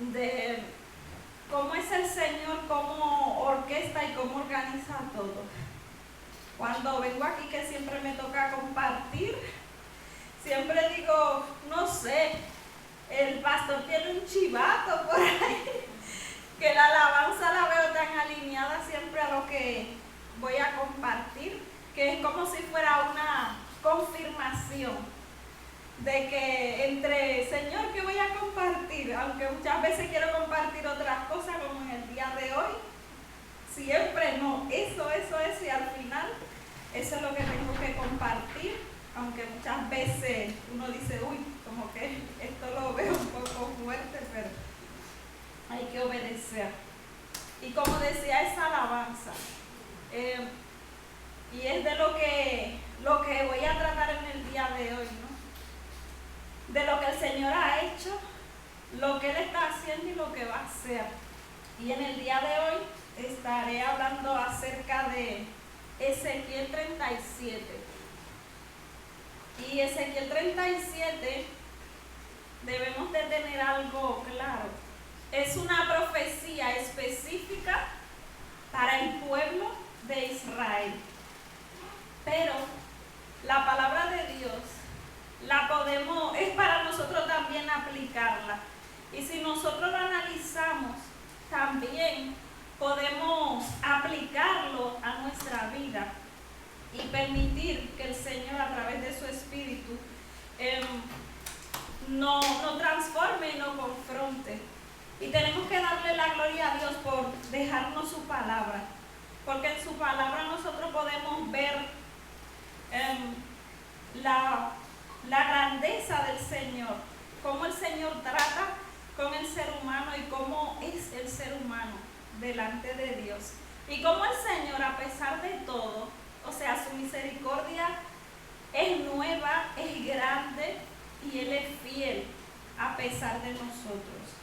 de cómo es el Señor, cómo orquesta y cómo organiza todo. Cuando vengo aquí, que siempre me toca compartir, siempre digo, no sé, el pastor tiene un chivato por ahí, que la alabanza la veo tan alineada siempre a lo que voy a compartir, que es como si fuera una confirmación de que entre, Señor, ¿qué voy a compartir? Aunque muchas veces quiero compartir otras cosas, como en el día de hoy, siempre no, eso, y al final eso es lo que tengo que compartir, aunque muchas veces uno dice, uy, como que esto lo veo un poco fuerte, pero hay que obedecer. Y como decía, esa alabanza, y es de lo que voy a tratar en el día de hoy, ¿no? De lo que el Señor ha hecho, lo que Él está haciendo y lo que va a hacer. Y en el día de hoy estaré hablando acerca de Ezequiel 37. Y Ezequiel 37 debemos de tener algo claro. Es una profecía específica para el pueblo de Israel. Pero la palabra de Dios es para nosotros también aplicarla. Y si nosotros lo analizamos, también podemos aplicarlo a nuestra vida y permitir que el Señor, a través de su Espíritu, nos transforme y nos confronte. Y tenemos que darle la gloria a Dios por dejarnos su palabra, porque en su palabra nosotros podemos ver la grandeza del Señor, cómo el Señor trata con el ser humano y cómo es el ser humano delante de Dios. Y cómo el Señor, a pesar de todo, o sea, su misericordia es nueva, es grande y Él es fiel a pesar de nosotros.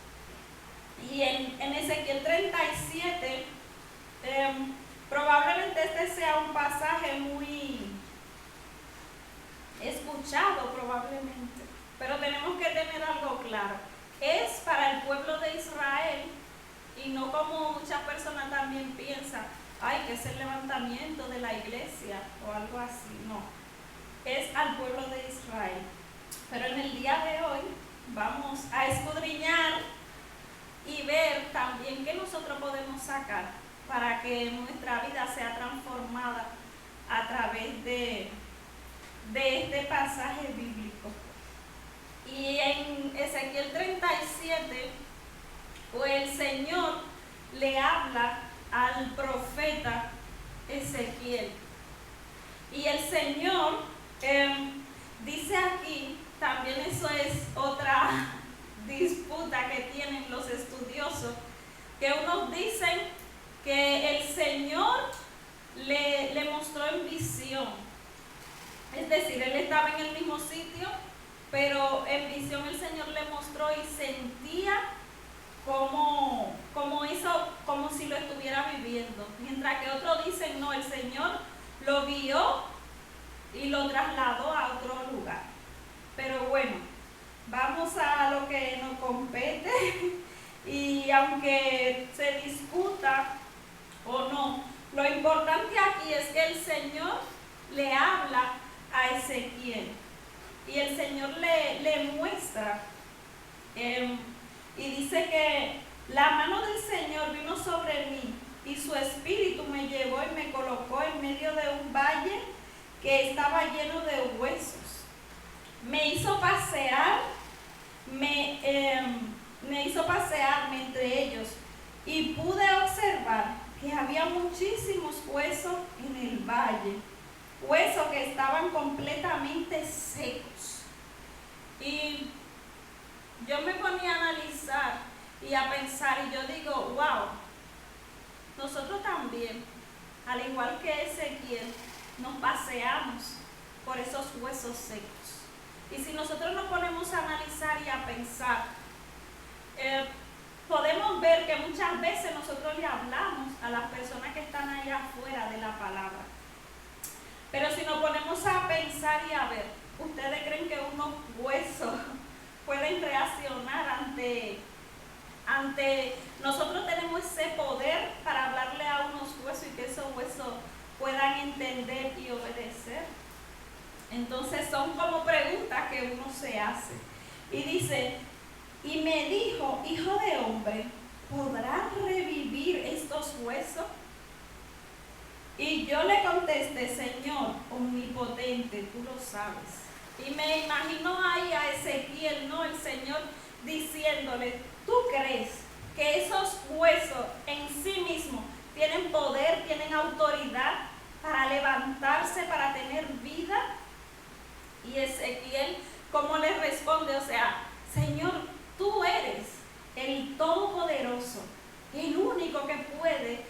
Y en Ezequiel 37, probablemente este sea un pasaje muy escuchado probablemente, pero tenemos que tener algo claro. Es para el pueblo de Israel y no como muchas personas también piensan, ay, que es el levantamiento de la iglesia o algo así. No, es al pueblo de Israel. Pero en el día de hoy vamos a escudriñar y ver también qué nosotros podemos sacar para que nuestra vida sea transformada a través de este pasaje bíblico. Y en Ezequiel 37, pues el Señor le habla al profeta Ezequiel. Y el Señor dice aquí, también eso es otra disputa que tienen los estudiosos, que unos dicen que el Señor le mostró en visión. Es decir, él estaba en el mismo sitio, pero en visión el Señor le mostró y sentía como si lo estuviera viviendo. Mientras que otros dicen, no, el Señor lo guió y lo trasladó a otro lugar. Pero bueno, vamos a lo que nos compete. Y aunque se discuta o no, lo importante aquí es que el Señor le habla a Ezequiel y el Señor le muestra y dice que la mano del Señor vino sobre mí y su espíritu me llevó y me colocó en medio de un valle que estaba lleno de huesos. Me hizo pasearme entre ellos y pude observar que había muchísimos huesos en el valle, huesos que estaban completamente secos. Y yo me ponía a analizar y a pensar y yo digo, wow, nosotros también, al igual que Ezequiel, nos paseamos por esos huesos secos. Y si nosotros nos ponemos a analizar y a pensar, podemos ver que muchas veces nosotros le hablamos a las personas que están allá afuera de la palabra. Pero si nos ponemos a pensar y a ver, ¿ustedes creen que unos huesos pueden reaccionar ante nosotros tenemos ese poder para hablarle a unos huesos y que esos huesos puedan entender y obedecer. Entonces son como preguntas que uno se hace. Y dice, y me dijo, hijo de hombre, ¿podrán revivir estos huesos? Y yo le contesté, Señor omnipotente, tú lo sabes. Y me imagino ahí a Ezequiel, ¿no? El Señor diciéndole, ¿tú crees que esos huesos en sí mismos tienen poder, tienen autoridad para levantarse, para tener vida? Y Ezequiel, ¿cómo le responde? O sea, Señor, tú eres el Todopoderoso, el único que puede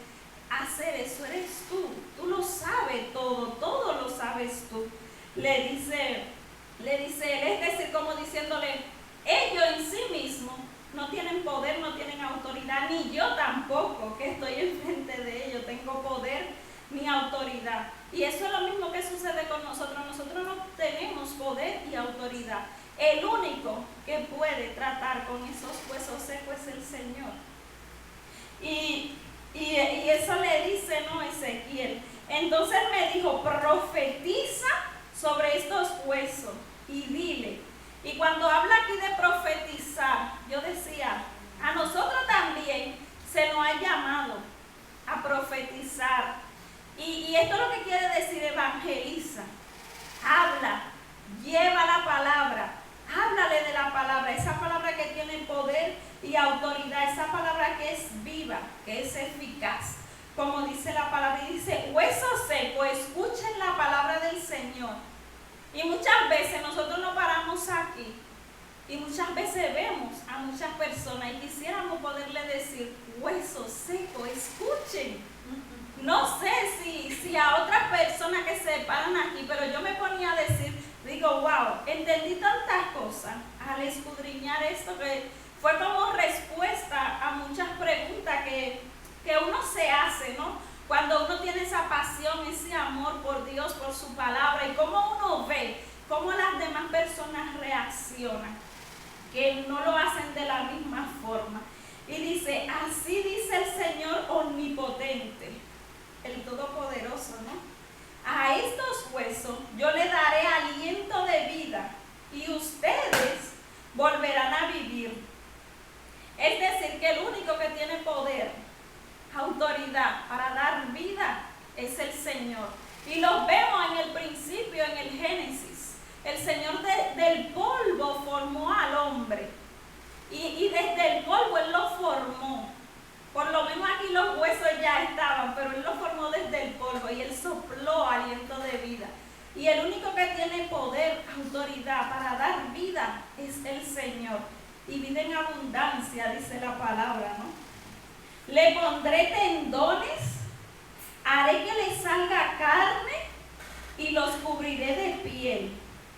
hacer eso eres tú. Tú lo sabes todo lo sabes tú. Le dice él, es decir, como diciéndole, ellos en sí mismos no tienen poder, no tienen autoridad, ni yo tampoco, que estoy enfrente de ellos, tengo poder ni autoridad. Y eso es lo mismo que sucede con nosotros. Nosotros no tenemos poder y autoridad. El único que puede tratar con esos huesos secos es el Señor. Y eso le dice, ¿no? Ezequiel. Entonces me dijo, profetiza sobre estos huesos y dile. Y cuando habla aquí de profetizar, yo decía, a nosotros también se nos ha llamado a profetizar. Y esto es lo que quiere decir evangeliza. Habla, lleva la palabra, háblale de la palabra, esa palabra que tiene poder y autoridad, esa palabra que es viva, que es eficaz. Como dice la palabra, y dice, huesos secos, escuchen la palabra del Señor. Y muchas veces nosotros nos paramos aquí y muchas veces vemos a muchas personas y quisiéramos poderle decir, huesos secos, escuchen. No sé si a otras personas que se paran aquí, pero yo me ponía a decir, digo, wow, entendí tantas cosas al escudriñar esto que fue como respuesta a muchas preguntas que uno se hace, ¿no? Cuando uno tiene esa pasión, ese amor por Dios, por su palabra, y cómo uno ve, cómo las demás personas reaccionan, que no lo hacen de la misma forma. Y dice, así dice el Señor omnipotente, el Todopoderoso, ¿no? A estos huesos yo le daré aliento de vida y ustedes volverán a vivir. Es decir, que el único que tiene poder, autoridad para dar vida es el Señor. Y los vemos en el principio, en el Génesis. El Señor del polvo formó al hombre. Y desde el polvo Él lo formó. Por lo menos aquí los huesos ya estaban, pero Él lo formó desde el polvo y Él sopló aliento de vida. Y el único que tiene poder, autoridad para dar vida es el Señor. Y vida en abundancia, dice la palabra, ¿no? Le pondré tendones, haré que le salga carne y los cubriré de piel.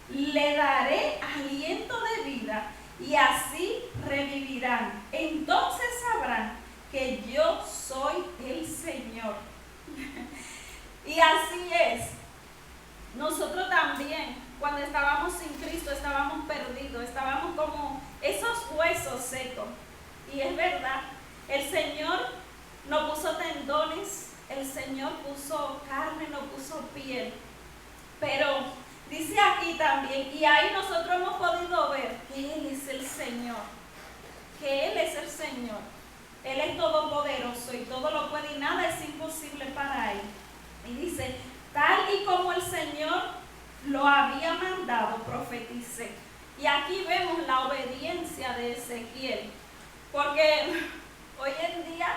Le daré aliento de vida y así revivirán. Entonces sabrán que yo soy el Señor. Y así es. Nosotros también, cuando estábamos sin Cristo, estábamos perdidos, estábamos como esos huesos secos. Y es verdad, el Señor nos puso tendones, el Señor puso carne, nos puso piel. Pero dice aquí también, y ahí nosotros hemos podido ver que Él es el Señor, que Él es el Señor. Él es todopoderoso y todo lo puede y nada es imposible para Él. Y dice, tal y como el Señor lo había mandado, profeticé. Y aquí vemos la obediencia de Ezequiel. Porque hoy en día,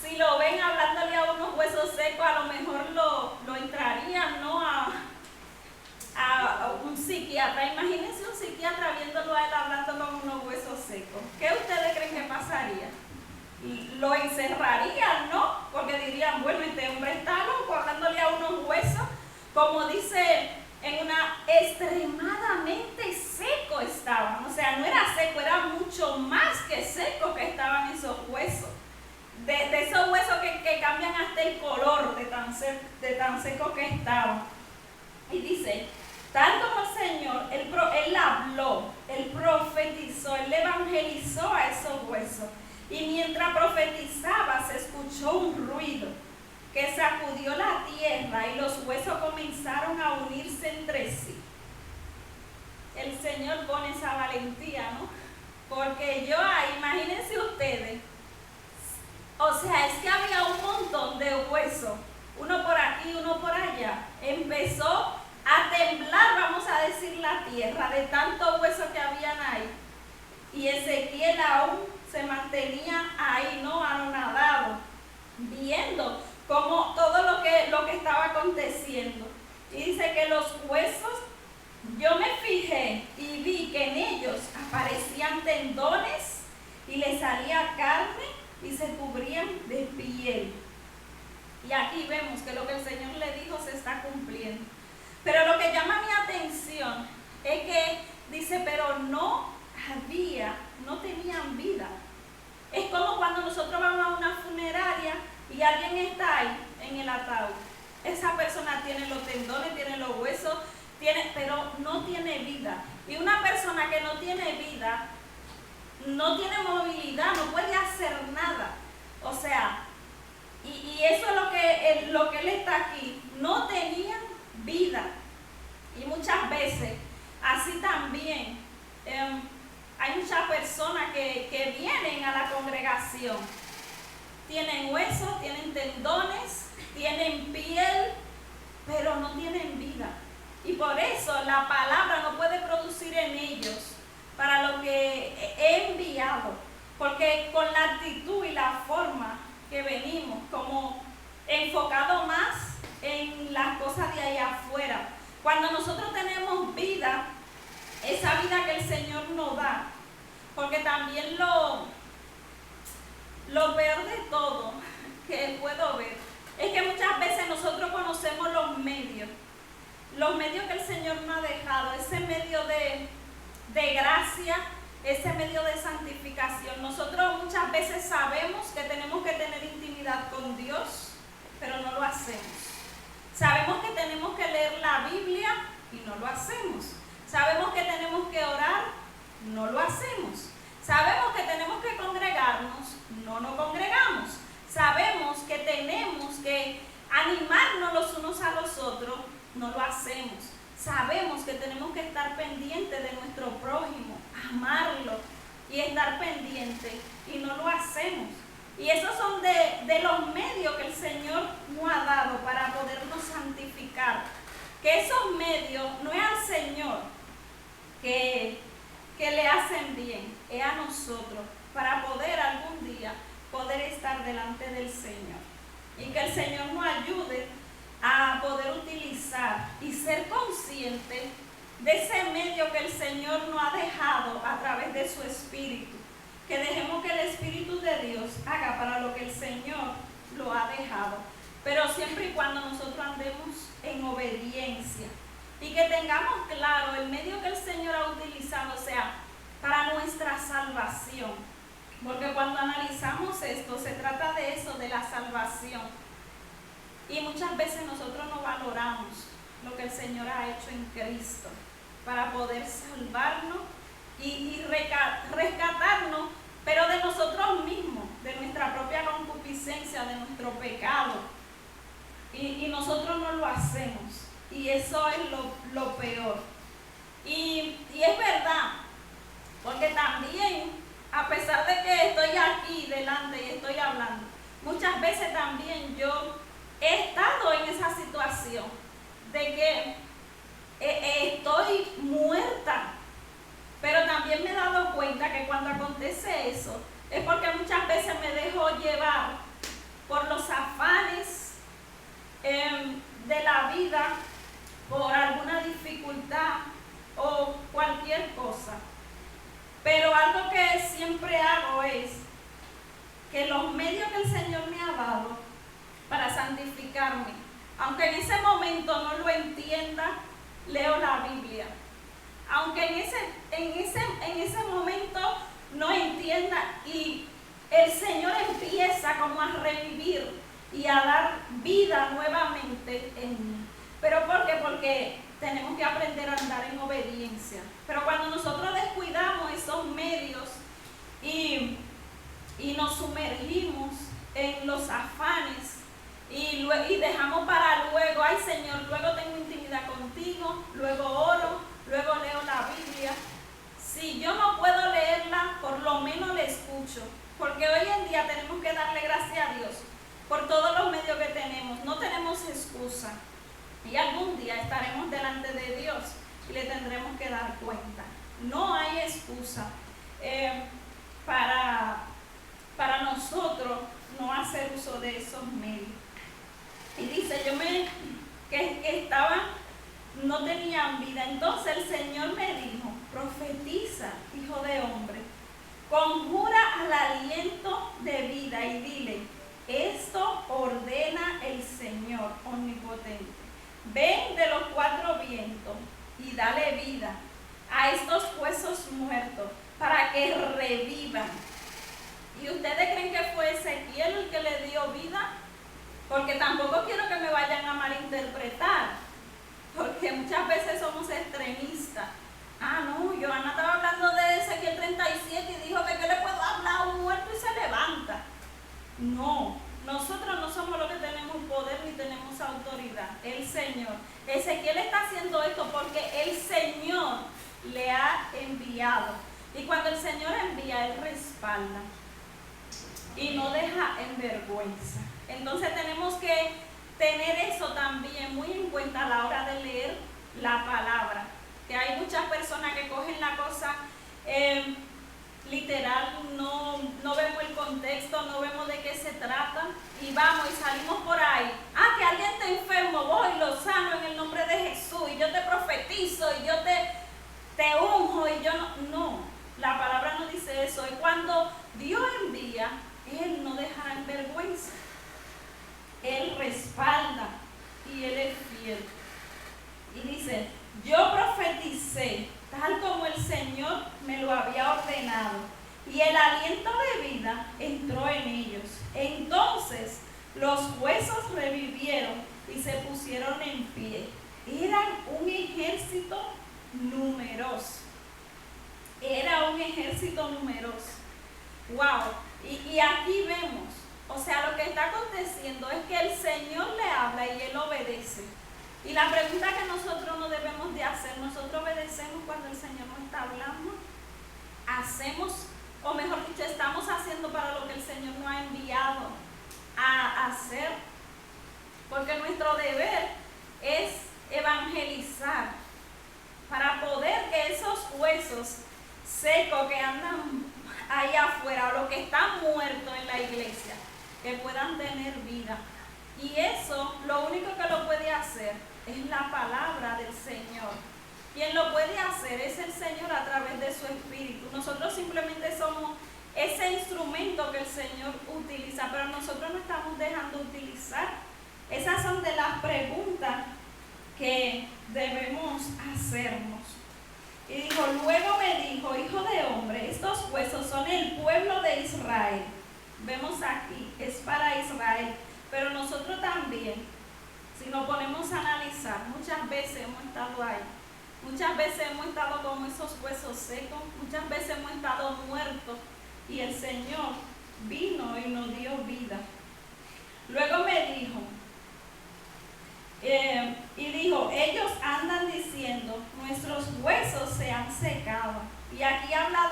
si lo ven hablándole a unos huesos secos, a lo mejor lo entrarían, ¿no? a un psiquiatra. Imagínense un psiquiatra viéndolo a él hablando con unos huesos secos. ¿Qué ustedes creen que pasaría? Lo encerrarían, ¿no? Porque dirían, bueno, este hombre está loco hablándole a unos huesos, como dice, en una extremadamente seco estaban. O sea, no era seco, era mucho más que seco que estaban esos huesos. De esos huesos que cambian hasta el color de tan seco que estaban. Y dice, tal como el Señor, Él habló, Él profetizó, Él evangelizó a esos huesos. Y mientras profetizaba se escuchó un ruido que sacudió la tierra y los huesos comenzaron a unirse entre sí. El Señor pone esa valentía, ¿no? Porque yo ahí, imagínense ustedes, o sea, es que había un montón de huesos, uno por aquí, uno por allá. Empezó a temblar, vamos a decir, la tierra de tantos huesos que habían ahí. Y Ezequiel aún se mantenía ahí, ¿no? Anonadado, viendo como todo lo que estaba aconteciendo. Y dice que los huesos, yo me fijé y vi que en ellos aparecían tendones y les salía carne y se cubrían de piel. Y aquí vemos que lo que el Señor le dijo se está cumpliendo. Pero lo que llama mi atención es que dice, pero no tenían vida. Es como cuando nosotros vamos a una funeraria y alguien está ahí en el ataúd. Esa persona tiene los tendones, tiene los huesos, pero no tiene vida. Y una persona que no tiene vida, no tiene movilidad, no puede hacer nada. O sea, y eso es lo que él está aquí. No tenían vida. Y muchas veces, así también, hay muchas personas que vienen a la congregación. Tienen huesos, tienen tendones, tienen piel, pero no tienen vida. Y por eso la palabra no puede producir en ellos para lo que he enviado. Porque con la actitud y la forma que venimos, como enfocado más en las cosas de allá afuera. Cuando nosotros tenemos vida, esa vida que el Señor nos da, porque también lo peor de todo que puedo ver es que muchas veces nosotros conocemos los medios que el Señor nos ha dejado, ese medio de gracia, ese medio de santificación. Nosotros muchas veces sabemos que tenemos que tener intimidad con Dios, pero no lo hacemos. Sabemos que tenemos que leer la Biblia y no lo hacemos. Sabemos que tenemos que orar, no lo hacemos. Sabemos que tenemos que congregarnos, no nos congregamos. Sabemos que tenemos que animarnos los unos a los otros, no lo hacemos. Sabemos que tenemos que estar pendientes de nuestro prójimo, amarlo y estar pendientes, y no lo hacemos. Y esos son de los medios que el Señor nos ha dado para podernos santificar. Que esos medios no es al Señor que le hacen bien, es a nosotros, para poder algún día poder estar delante del Señor. Y que el Señor nos ayude a poder utilizar y ser consciente de ese medio que el Señor nos ha dejado a través de su Espíritu. Que dejemos que el Espíritu de Dios haga para lo que el Señor lo ha dejado. Pero siempre y cuando nosotros andemos en obediencia. Y que tengamos claro el medio que el Señor ha utilizado, o sea, para nuestra salvación. Porque cuando analizamos esto, se trata de eso, de la salvación. Y muchas veces nosotros no valoramos lo que el Señor ha hecho en Cristo para poder salvarnos y rescatarnos, pero de nosotros mismos, de nuestra propia concupiscencia, de nuestro pecado. Y nosotros no lo hacemos. Y eso es lo peor. Y es verdad, porque también, a pesar de que estoy aquí delante y estoy hablando, muchas veces también yo he estado en esa situación de que estoy muerta, pero también me he dado cuenta que cuando acontece eso es porque muchas veces me dejo llevar por los afanes de la vida, por alguna dificultad o cualquier cosa. Pero algo que siempre hago es que los medios que el Señor me ha dado para santificarme, aunque en ese momento no lo entienda, leo la Biblia. Aunque en ese momento no entienda, y el Señor empieza como a revivir y a dar vida nuevamente en mí. ¿Pero por qué? Porque tenemos que aprender a andar en obediencia. Pero cuando nosotros descuidamos esos medios y nos sumergimos en los afanes y dejamos para luego, ay Señor, luego tengo intimidad contigo, luego oro, luego leo la Biblia. Si yo no puedo leerla, por lo menos la escucho, porque hoy en día tenemos que darle gracias a Dios por todos los medios que tenemos, no tenemos excusa y algún día estaremos delante de Dios y le tendremos que dar cuenta. No hay excusa para nosotros no hacer uso de esos medios. Y dice, que no tenían vida. Entonces el Señor me dijo, profetiza, hijo de hombre, conjura al aliento de vida y dile, esto ordena el Señor omnipotente. Ven de los cuatro vientos y dale vida a estos huesos muertos para que revivan. ¿Y ustedes creen que fue Ezequiel el que le dio vida? Porque tampoco quiero que me vayan a malinterpretar, porque muchas veces somos extremistas. Ah, no, Johanna estaba hablando de Ezequiel 37 y dijo que ¿qué le puedo hablar a un muerto y se levanta? No, nosotros no somos los que tenemos poder ni tenemos autoridad, el Señor. Ezequiel está haciendo esto porque el Señor le ha enviado. Y cuando el Señor envía, Él respalda y no deja en vergüenza. Entonces tenemos que tener eso también muy en cuenta a la hora de leer la palabra. Que hay muchas personas que cogen la cosa literal, no vemos el contexto, no vemos de qué se trata y vamos y salimos por ahí. Ah, que alguien está enfermo, voy, lo sano en el nombre de Jesús y yo te profetizo y yo te unjo y yo no. La palabra no dice eso. Y cuando Dios envía, Él no dejará en vergüenza. Él respalda y Él es fiel. Y dice, yo profeticé tal como el Señor me lo había ordenado, y el aliento de vida entró en ellos. Entonces los huesos revivieron y se pusieron en pie. Eran un ejército numeroso. Era un ejército numeroso. Wow. Y aquí vemos, o sea, lo que está aconteciendo es que el Señor le habla y Él obedece. Y la pregunta que nosotros no debemos de hacer, nosotros obedecemos cuando el Señor nos está hablando. Hacemos, o mejor dicho, estamos haciendo para lo que el Señor nos ha enviado a hacer. Porque nuestro deber es evangelizar para poder que esos huesos secos que andan ahí afuera, o los que están muertos en la iglesia, que puedan tener vida. Y eso, lo único que lo puede hacer es la palabra del Señor. Quien lo puede hacer es el Señor a través de su Espíritu. Nosotros simplemente somos ese instrumento que el Señor utiliza, pero nosotros no estamos dejando utilizar. Esas son de las preguntas que debemos hacernos. Y dijo, luego me dijo, hijo de hombre, estos huesos son el pueblo de Israel. Vemos aquí, es para Israel, pero nosotros también, si nos ponemos a analizar, muchas veces hemos estado ahí, muchas veces hemos estado como esos huesos secos, muchas veces hemos estado muertos y el Señor vino y nos dio vida. Luego me dijo, ellos andan diciendo, nuestros huesos se han secado. Y aquí habla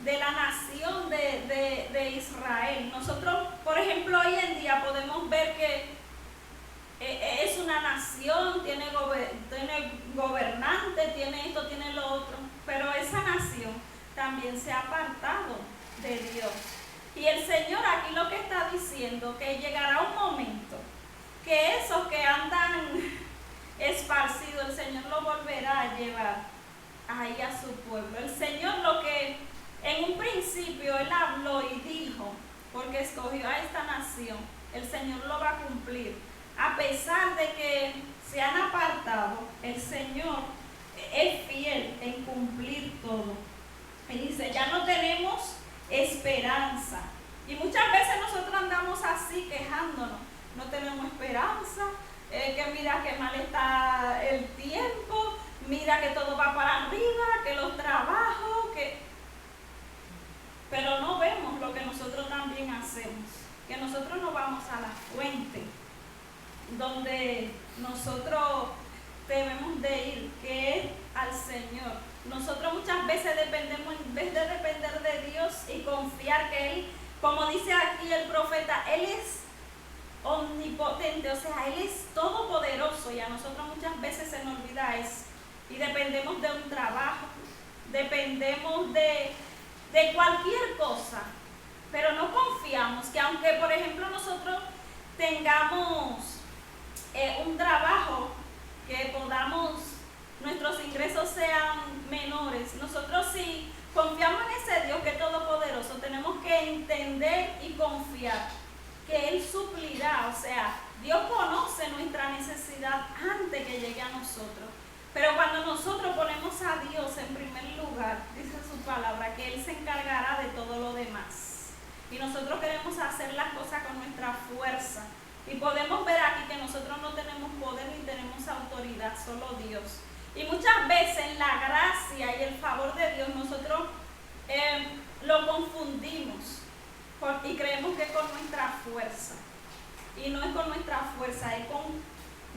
de la nación de Israel. Nosotros, por ejemplo, hoy en día podemos ver que es una nación, tiene gobernante, tiene esto, tiene lo otro, pero esa nación también se ha apartado de Dios. Y el Señor aquí lo que está diciendo, que llegará un momento que esos que andan esparcidos, el Señor lo volverá a llevar ahí a su pueblo. El Señor, lo que en un principio Él habló y dijo, porque escogió a esta nación, el Señor lo va a cumplir. A pesar de que se han apartado, el Señor es fiel en cumplir todo. Y dice, ya no tenemos esperanza. Y muchas veces nosotros andamos así quejándonos. No tenemos esperanza, que mira que mal está el tiempo, mira que todo va para arriba, que los trabajos, pero no vemos lo que nosotros también también hacemos, que nosotros no vamos a la fuente donde nosotros debemos de ir, que es al Señor. Nosotros muchas veces dependemos, en vez de depender de Dios y confiar que Él, como dice aquí el profeta, Él es omnipotente, o sea, Él es todopoderoso, y a nosotros muchas veces se nos olvida eso. Y dependemos de un trabajo, dependemos de cualquier cosa, pero no confiamos que aunque, por ejemplo, nosotros tengamos un trabajo que nuestros ingresos sean menores, nosotros si confiamos en ese Dios que es todopoderoso, tenemos que entender y confiar que Él suplirá, o sea, Dios conoce nuestra necesidad antes que llegue a nosotros. Pero cuando nosotros ponemos a Dios en primer lugar, dice su palabra, que Él se encargará de todo lo demás. Y nosotros queremos hacer las cosas con nuestra fuerza. Y podemos ver aquí que nosotros no tenemos poder ni tenemos autoridad, solo Dios. Y muchas veces en la gracia y el favor de Dios nosotros lo confundimos y creemos que es con nuestra fuerza. Y no es con nuestra fuerza, es con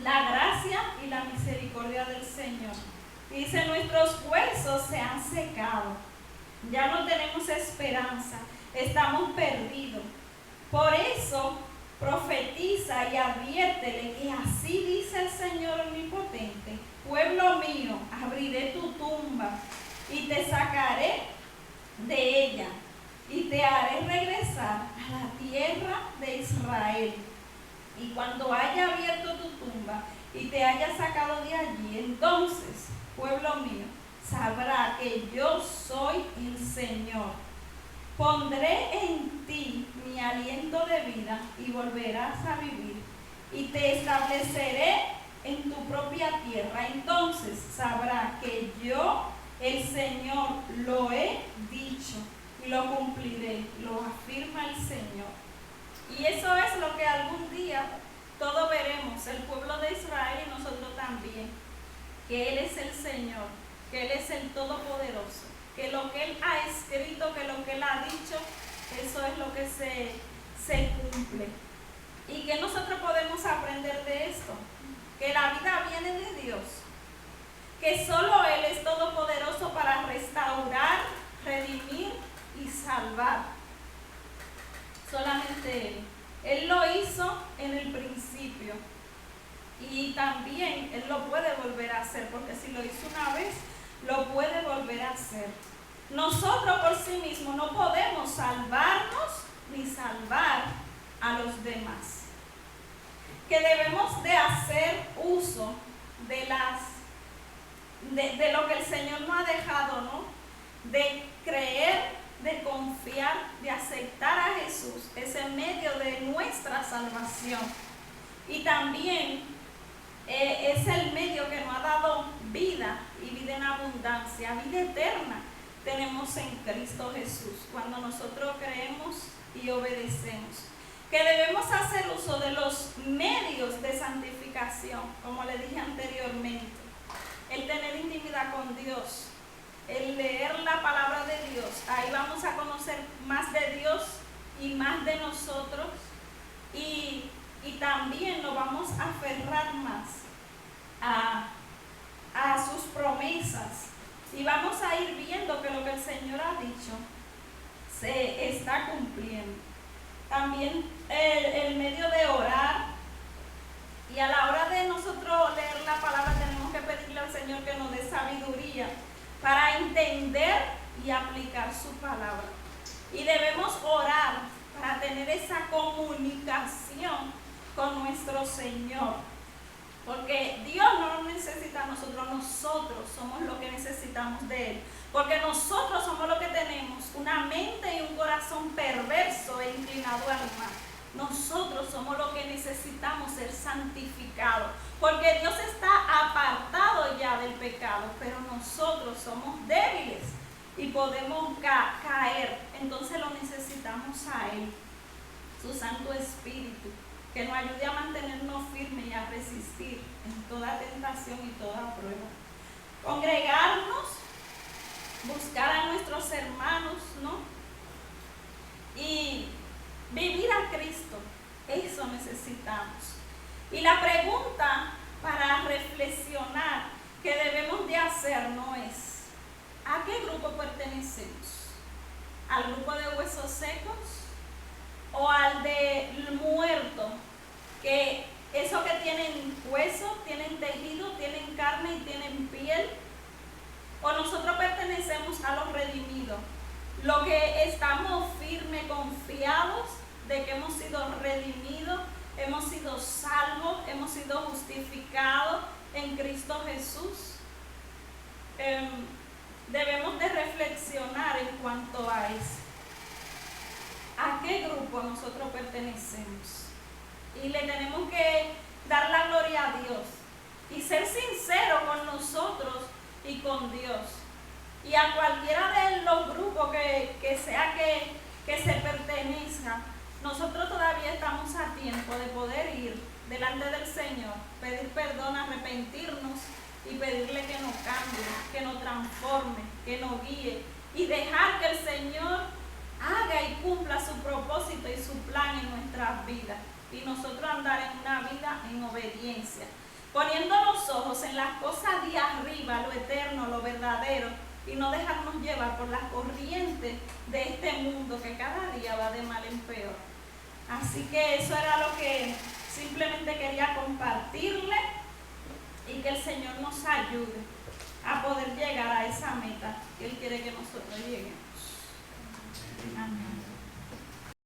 la gracia y la misericordia del Señor. Dice, nuestros huesos se han secado, ya no tenemos esperanza, estamos perdidos. Por eso profetiza y adviértele que así dice el Señor omnipotente: pueblo mío, abriré tu tumba y te sacaré de ella y te haré regresar a la tierra de Israel. Y cuando haya abierto tu tumba y te haya sacado de allí, entonces, pueblo mío, sabrá que yo soy el Señor. Pondré en ti mi aliento de vida y volverás a vivir. Y te estableceré en tu propia tierra. Entonces sabrá que yo, el Señor, lo he dicho y lo cumpliré, lo afirma el Señor. Y eso es lo que algún día todos veremos, el pueblo de Israel y nosotros también, que Él es el Señor, que Él es el Todopoderoso, que lo que Él ha escrito, que lo que Él ha dicho, eso es lo que se cumple. ¿Y que nosotros podemos aprender de esto? Que la vida viene de Dios, que solo Él es todopoderoso para restaurar, redimir y salvar. Solamente Él. Él lo hizo en el principio y también Él lo puede volver a hacer, porque si lo hizo una vez, lo puede volver a hacer. Nosotros por sí mismos no podemos salvarnos ni salvar a los demás. Que debemos de hacer uso de lo que el Señor nos ha dejado, ¿no? De creer, de confiar, de aceptar a Jesús, es el medio de nuestra salvación. Y también es el medio que nos ha dado vida y vida en abundancia, vida eterna. Tenemos en Cristo Jesús cuando nosotros creemos y obedecemos. Que debemos hacer uso de los medios de santificación, como le dije anteriormente. El tener intimidad con Dios, el leer la palabra de Dios, ahí vamos a conocer más de Dios y más de nosotros, y también nos vamos a aferrar más a sus promesas, y vamos a ir viendo que lo que el Señor ha dicho se está cumpliendo. También el medio de orar, y a la hora de nosotros leer la palabra tenemos que pedirle al Señor que nos dé sabiduría para entender y aplicar su palabra. Y debemos orar para tener esa comunicación con nuestro Señor. Porque Dios no nos necesita a nosotros somos lo que necesitamos de Él. Porque nosotros somos los que tenemos una mente y un corazón perverso e inclinado al mal. Nosotros somos los que necesitamos ser santificados, porque Dios está apartado ya del pecado, pero nosotros somos débiles y podemos caer. Entonces lo necesitamos a Él, su Santo Espíritu, que nos ayude a mantenernos firmes y a resistir en toda tentación y toda prueba. Congregarnos, buscar a nuestros hermanos, ¿no? Y vivir a Cristo. Eso necesitamos. Y la pregunta para reflexionar que debemos de hacer no es: ¿a qué grupo pertenecemos? ¿Al grupo de huesos secos o al de muerto? Que eso que tienen hueso, tienen tejido, tienen carne y tienen piel. ¿O nosotros pertenecemos a los redimidos? Lo que estamos firmes, confiados de que hemos sido redimidos, hemos sido salvos, hemos sido justificados en Cristo Jesús. Debemos de reflexionar en cuanto a eso. ¿A qué grupo nosotros pertenecemos? Y le tenemos que dar la gloria a Dios y ser sinceros con nosotros y con Dios. Y a cualquiera de los grupos que sea que se pertenezca, nosotros todavía estamos a tiempo de poder ir delante del Señor, pedir perdón, arrepentirnos y pedirle que nos cambie, que nos transforme, que nos guíe y dejar que el Señor haga y cumpla su propósito y su plan en nuestras vidas, y nosotros andar en una vida en obediencia, poniendo los ojos en las cosas de arriba, lo eterno, lo verdadero, y no dejarnos llevar por las corrientes de este mundo que cada día va de mal en peor. Así que eso era lo que simplemente quería compartirle, y que el Señor nos ayude a poder llegar a esa meta que Él quiere que nosotros lleguemos. Amén.